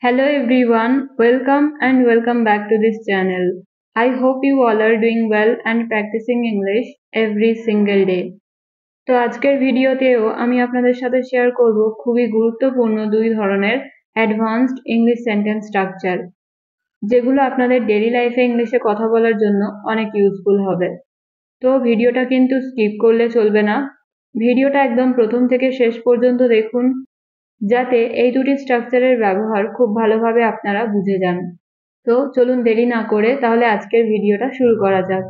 Hello everyone, welcome back to this channel. I hope you all are doing well and practicing English every single day. তো আজকের ভিডিওতেও আমি আপনাদের সাথে share করব খুবই গুরুত্বপূর্ণ দুই ধরনের অ্যাডভান্সড ইংলিশ সেন্টেন্স স্ট্রাকচার, যেগুলো আপনাদের ডেইলি লাইফে ইংলিশে কথা বলার জন্য অনেক ইউজফুল হবে। তো ভিডিওটা কিন্তু স্কিপ করলে চলবে না, ভিডিওটা একদম প্রথম থেকে শেষ পর্যন্ত দেখুন, যাতে এই দুটি স্ট্রাকচারের ব্যবহার খুব ভালোভাবে আপনারা বুঝে যান। তো চলুন দেরি না করে তাহলে আজকের ভিডিওটা শুরু করা যাক।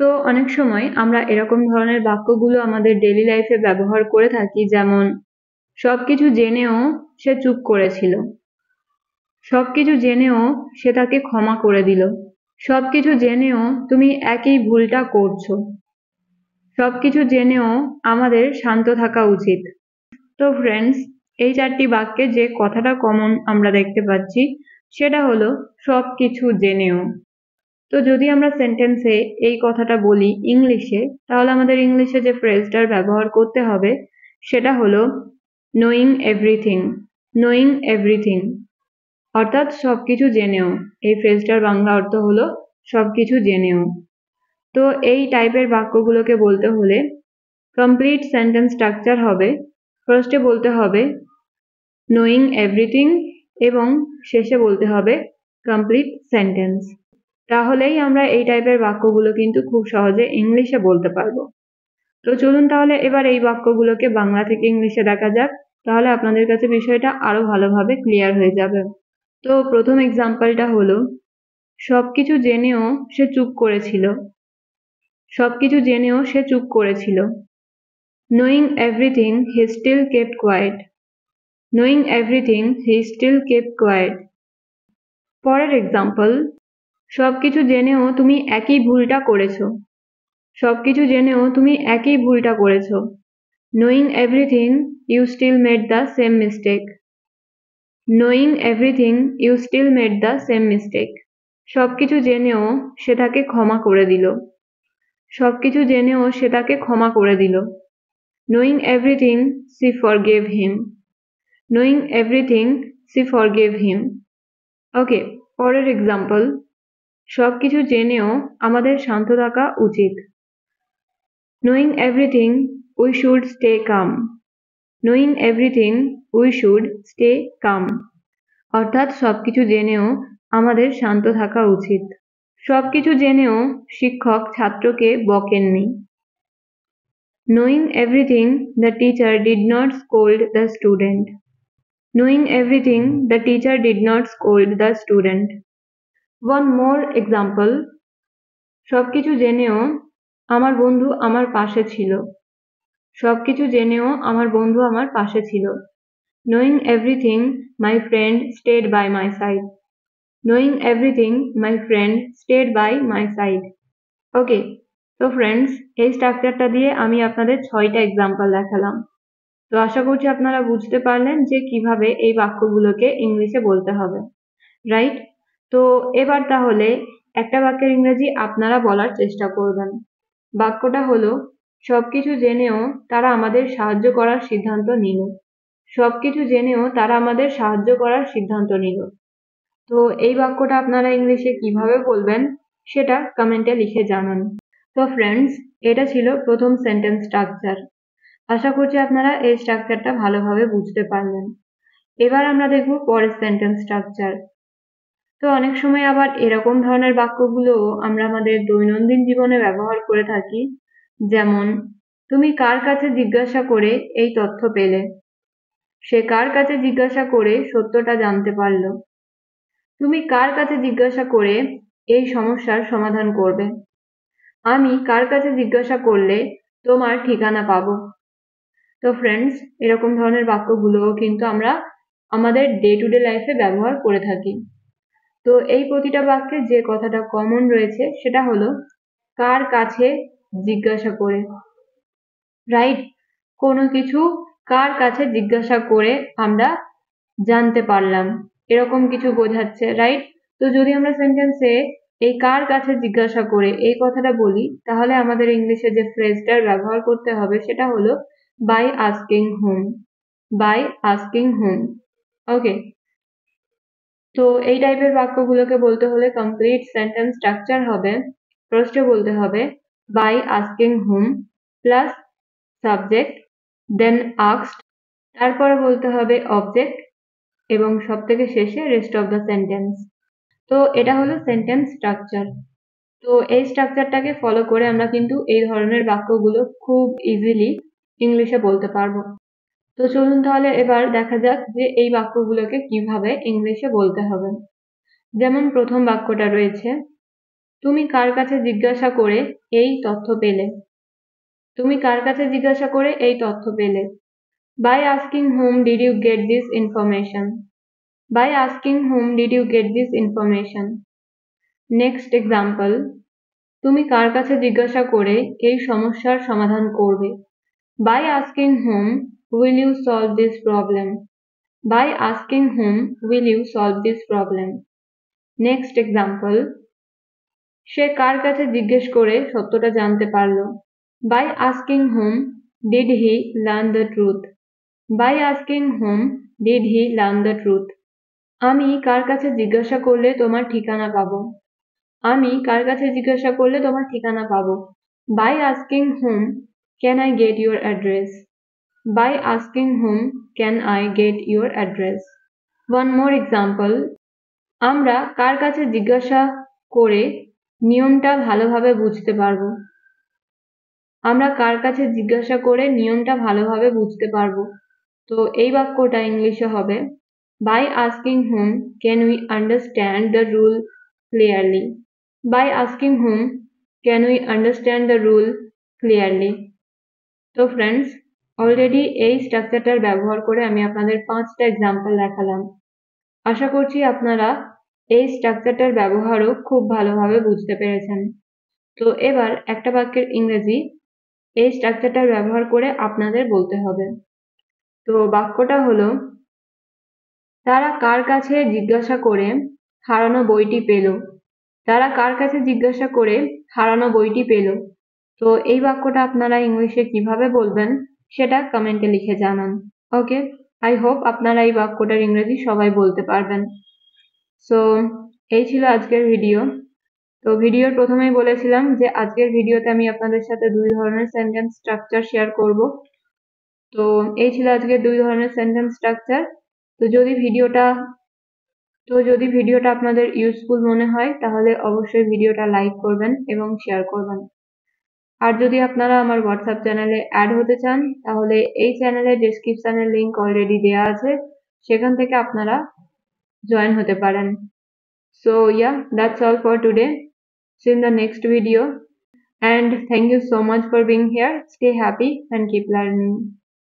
তো অনেক সময় আমরা এরকম ধরনের বাক্যগুলো আমাদের ডেইলি লাইফে ব্যবহার করে থাকি, যেমন সবকিছু জেনেও সে চুপ করেছিল, সবকিছু জেনেও সে তাকে ক্ষমা করে দিল, সবকিছু জেনেও তুমি একই ভুলটা করছো, সবকিছু জেনেও আমাদের শান্ত থাকা উচিত। তো ফ্রেন্ডস, এই চারটি বাক্যে যে কথাটা কমন আমরা দেখতে পাচ্ছি সেটা হলো সবকিছু জেনেও। তো যদি আমরা সেন্টেন্সে এই কথাটা বলি ইংলিশে, তাহলে আমাদের ইংলিশে যে ফ্রেজটার ব্যবহার করতে হবে সেটা হলো নোয়িং এভরিথিং। নোয়িং এভরিথিং অর্থাৎ সবকিছু জেনেও। এই ফ্রেজটার বাংলা অর্থ হলো সবকিছু জেনেও। তো এই টাইপের বাক্যগুলোকে বলতে হলে কমপ্লিট সেন্টেন্স স্ট্রাকচার হবে, ফার্স্টে বলতে হবে নোয়িং এভরিথিং এবং শেষে বলতে হবে কমপ্লিট সেন্টেন্স। তাহলেই আমরা এই টাইপের বাক্যগুলো কিন্তু খুব সহজে ইংলিশে বলতে পারবো। তো চলুন তাহলে এবার এই বাক্যগুলোকে বাংলা থেকে ইংলিশে দেখা যাক, তাহলে আপনাদের কাছে বিষয়টা আরো ভালোভাবে ক্লিয়ার হয়ে যাবে। তো প্রথম এক্সাম্পলটা হলো সবকিছু জেনেও সে চুপ করেছিল। সবকিছু জেনেও সে চুপ করেছিল। Knowing everything, he still kept quiet. Knowing everything, he still kept quiet. পরের এক্সাম্পল, সবকিছু জেনেও তুমি একই ভুলটা করেছো। সবকিছু জেনেও তুমি একই ভুলটা করেছো। Knowing everything, you still made the same mistake. Knowing everything, you still made the same mistake. সবকিছু জেনেও সে তাকে ক্ষমা করে দিল। সবকিছু জেনেও সে তাকে ক্ষমা করে দিল। Knowing everything, she forgave him. Knowing everything, she forgave him. ওকে, পরের এক্সাম্পল, সবকিছু জেনেও আমাদের শান্ত থাকা উচিত। Knowing everything, we should stay calm. Knowing everything, we should stay calm. অর্থাৎ সবকিছু জেনেও আমাদের শান্ত থাকা উচিত। সবকিছু জেনেও শিক্ষক ছাত্রকে বকেননি। Knowing everything, the teacher did not scold the student. Knowing everything, the teacher did not scold the student. One more example, সবকিছু জেনেও আমার বন্ধু আমার পাশে ছিল। সবকিছু জেনেও আমার বন্ধু আমার পাশে ছিল। Knowing everything, my friend stayed by my side. Knowing everything, my friend stayed by my side. ওকে, তো ফ্রেন্ডস, এই স্ট্রাকচারটা দিয়ে আমি আপনাদের 6টা এক্সাম্পল দেখালাম। তো আশা করছি আপনারা বুঝতে পারলেন যে কিভাবে এই বাক্যগুলোকে ইংলিশে বলতে হবে, রাইট? তো এবার তাহলে একটা বাক্যের ইংরেজি আপনারা বলার চেষ্টা করবেন। বাক্যটা হলো সবকিছু জেনেও তারা আমাদের সাহায্য করার সিদ্ধান্ত নিল। সবকিছু জেনেও তারা আমাদের সাহায্য করার সিদ্ধান্ত নিল। তো এই বাক্যটা আপনারা ইংলিশে কিভাবে বলবেন সেটা কমেন্টে লিখে জানান। তো ফ্রেন্ডস, এটা ছিল প্রথম সেন্টেন্স স্ট্রাকচার। আশা করছি আপনারা এই স্ট্রাকচারটা ভালোভাবে বুঝতে পারলেন। এবার আমরা দেখব পরের সেন্টেন্স স্ট্রাকচার। তো অনেক সময় আবার এরকম ধরনের বাক্যগুলো আমরা আমাদের দৈনন্দিন জীবনে ব্যবহার করে থাকি, যেমন তুমি কার কাছে জিজ্ঞাসা করে এই তথ্য পেলে? সে কার কাছে জিজ্ঞাসা করে সত্যটা জানতে পারল? তুমি কার কাছে জিজ্ঞাসা করে এই সমস্যার সমাধান করবে? আমি কার কাছে জিজ্ঞাসা করলে তোমার ঠিকানা পাবো? তো ফ্রেন্ডস, এরকম ধরনের বাক্যগুলোও কিন্তু আমরা আমাদের ডে টু ডে লাইফে ব্যবহার করে থাকি। তো এই প্রতিটা বাক্যে যে কথাটা কমন রয়েছে সেটা হলো কার কাছে জিজ্ঞাসা করে, রাইট? কোনো কিছু কার কাছে জিজ্ঞাসা করে আমরা জানতে পারলাম, এরকম কিছু বোঝাচ্ছে, রাইট? তো যদি আমরা সেন্টেন্সে এই কার কাছে জিজ্ঞাসা করে এই কথাটা বলি, তাহলে আমাদের ইংলিশে যে ফ্রেজটার ব্যবহার করতে হবে সেটা হলো by asking whom. By asking whom. ওকে, তো এই টাইপের বাক্যগুলোকে বলতে হলে কমপ্লিট সেন্টেন্স স্ট্রাকচার হবে, ফার্স্টে বলতে হবে by asking hmm plus subject then asked, তারপরে বলতে হবে অবজেক্ট এবং সব থেকে শেষে রেস্ট অফ দ্য সেন্টেন্স। তো এটা হলো সেন্টেন্স স্ট্রাকচার। তো এই স্ট্রাকচারটাকে ফলো করে আমরা কিন্তু এই ধরনের বাক্যগুলো খুব ইজিলি ইংলিশে বলতে পারবো। তো চলুন তাহলে এবার দেখা যাক যে এই বাক্যগুলোকে কিভাবে ইংলিশে বলতে হবে। যেমন প্রথম বাক্যটা রয়েছে, তুমি কার কাছে জিজ্ঞাসা করে এই তথ্য পেলে? তুমি কার কাছে জিজ্ঞাসা করে এই তথ্য পেলে? By asking whom did you get this information? By asking whom did you get this information? Next example, তুমি কার কাছে জিজ্ঞাসা করে এই সমস্যার সমাধান করবে? By asking whom will you solve this problem? By asking whom will you solve this problem? Next example, সে কার কাছে জিজ্ঞেস করে সত্যটা জানতে পারলো? By asking whom did he learn the truth? By asking whom did he learn the truth? আমি কার কাছে জিজ্ঞাসা করলে তোমার ঠিকানা পাবো? আমি কার কাছে জিজ্ঞাসা করলে তোমার ঠিকানা পাবো? By asking whom can I get your address? By asking whom can I get your address? One more example, আমরা কার কাছে জিজ্ঞাসা করে নিয়মটা ভালোভাবে বুঝতে পারবো? আমরা কার কাছে জিজ্ঞাসা করে নিয়মটা ভালোভাবে বুঝতে পারবো? তো এই বাক্যটা ইংলিশে হবে by asking whom can we understand the rule clearly? By asking whom can we understand the rule clearly? তো ফ্রেন্ডস, অলরেডি এই স্ট্রাকচারটার ব্যবহার করে আমি আপনাদের 5টা এক্সাম্পল দেখালাম। আশা করছি আপনারা এই স্ট্রাকচারটার ব্যবহারও খুব ভালোভাবে বুঝতে পেরেছেন। তো এবার একটা বাক্যের ইংরেজি এই স্ট্রাকচারটার ব্যবহার করে আপনাদের বলতে হবে। তো বাক্যটা হলো, তারা কার কাছে জিজ্ঞাসা করে হারানো বইটি পেল? তারা কার কাছে জিজ্ঞাসা করে হারানো বইটি পেল? তো এই বাক্যটা আপনারা ইংলিশে কিভাবে বলবেন সেটা কমেন্টে লিখে জানান। ওকে, আই হোপ আপনারা এই বাক্যটার ইংরেজি সবাই বলতে পারবেন। সো এই ছিল আজকের ভিডিও। তো ভিডিওর প্রথমেই বলেছিলাম যে আজকের ভিডিওতে আমি আপনাদের সাথে 2 ধরনের সেন্টেন্স স্ট্রাকচার শেয়ার করব। তো এই ছিল আজকের 2 ধরনের সেন্টেন্স স্ট্রাকচার। তো যদি ভিডিওটা আপনাদের ইউজফুল মনে হয় তাহলে অবশ্যই ভিডিওটা লাইক করবেন এবং শেয়ার করবেন। আর যদি আপনারা আমার হোয়াটসঅ্যাপ চ্যানেলে অ্যাড হতে চান তাহলে এই চ্যানেলের ডেসক্রিপশনের লিংক অলরেডি দেওয়া আছে, সেখান থেকে আপনারা জয়েন হতে পারেন। So yeah, that's all for today. See you in the next video and thank you so much for being here. Stay happy and keep learning.